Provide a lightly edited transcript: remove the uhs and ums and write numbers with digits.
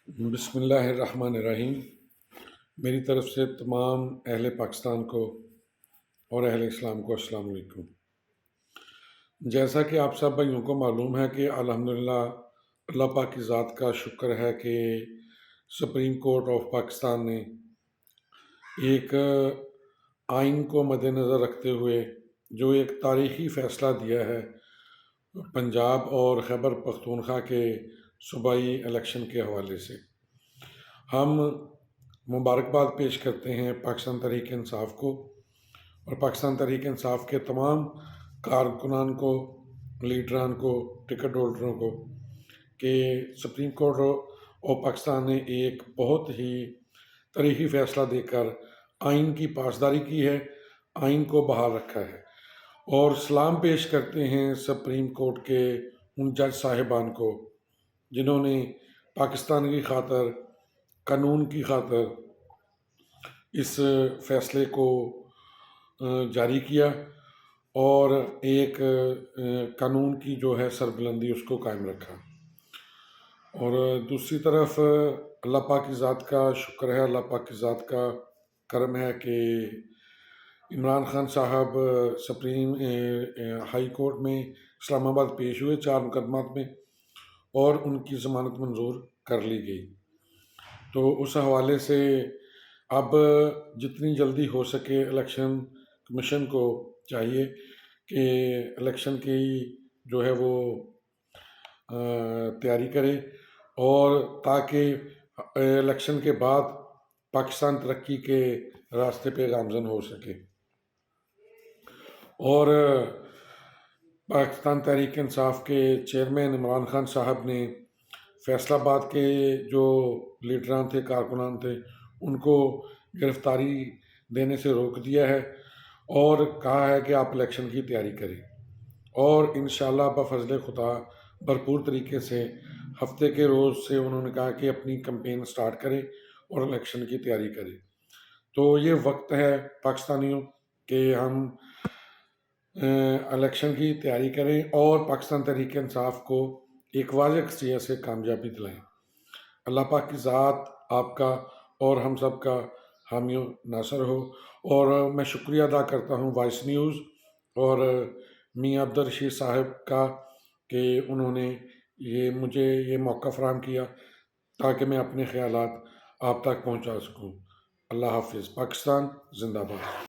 بسم اللہ الرحمن الرحیم۔ میری طرف سے تمام اہل پاکستان کو اور اہل اسلام کو السلام علیکم۔ جیسا کہ آپ سب بھائیوں کو معلوم ہے کہ الحمدللہ اللہ پاک کی ذات کا شکر ہے کہ سپریم کورٹ آف پاکستان نے ایک آئین کو مد نظر رکھتے ہوئے جو ایک تاریخی فیصلہ دیا ہے پنجاب اور خیبر پختونخوا کے صوبائی الیکشن کے حوالے سے، ہم مبارکباد پیش کرتے ہیں پاکستان تحریک انصاف کو اور پاکستان تحریک انصاف کے تمام کارکنان کو، لیڈران کو، ٹکٹ ہولڈروں کو کہ سپریم کورٹ آف پاکستان نے ایک بہت ہی تاریخی فیصلہ دے کر آئین کی پاسداری کی ہے، آئین کو بحال رکھا ہے، اور سلام پیش کرتے ہیں سپریم کورٹ کے ان جج صاحبان کو جنہوں نے پاکستان کی خاطر، قانون کی خاطر اس فیصلے کو جاری کیا اور ایک قانون کی جو ہے سربلندی اس کو قائم رکھا۔ اور دوسری طرف اللہ پاک کی ذات کا شکر ہے، اللہ پاک کی ذات کا کرم ہے کہ عمران خان صاحب سپریم ہائی کورٹ میں اسلام آباد پیش ہوئے 4 مقدمات میں اور ان کی ضمانت منظور کر لی گئی۔ تو اس حوالے سے اب جتنی جلدی ہو سکے الیکشن کمیشن کو چاہیے کہ الیکشن کی جو ہے وہ تیاری کرے اور تاکہ الیکشن کے بعد پاکستان ترقی کے راستے پہ گامزن ہو سکے۔ اور پاکستان تحریک انصاف کے چیئرمین عمران خان صاحب نے فیصل آباد کے جو لیڈران تھے، کارکنان تھے، ان کو گرفتاری دینے سے روک دیا ہے اور کہا ہے کہ آپ الیکشن کی تیاری کریں، اور انشاءاللہ بفضل خدا بھرپور طریقے سے ہفتے کے روز سے انہوں نے کہا کہ اپنی کمپین سٹارٹ کریں اور الیکشن کی تیاری کریں۔ تو یہ وقت ہے پاکستانیوں کہ ہم الیکشن کی تیاری کریں اور پاکستان تحریک انصاف کو ایک واضح اکثریت سے کامیابی دلائیں۔ اللہ پاک کی ذات آپ کا اور ہم سب کا حامی و ناصر ہو۔ اور میں شکریہ ادا کرتا ہوں وائس نیوز اور میاں عبدالرشید صاحب کا کہ انہوں نے مجھے یہ موقع فراہم کیا تاکہ میں اپنے خیالات آپ تک پہنچا سکوں۔ اللہ حافظ۔ پاکستان زندہ باد۔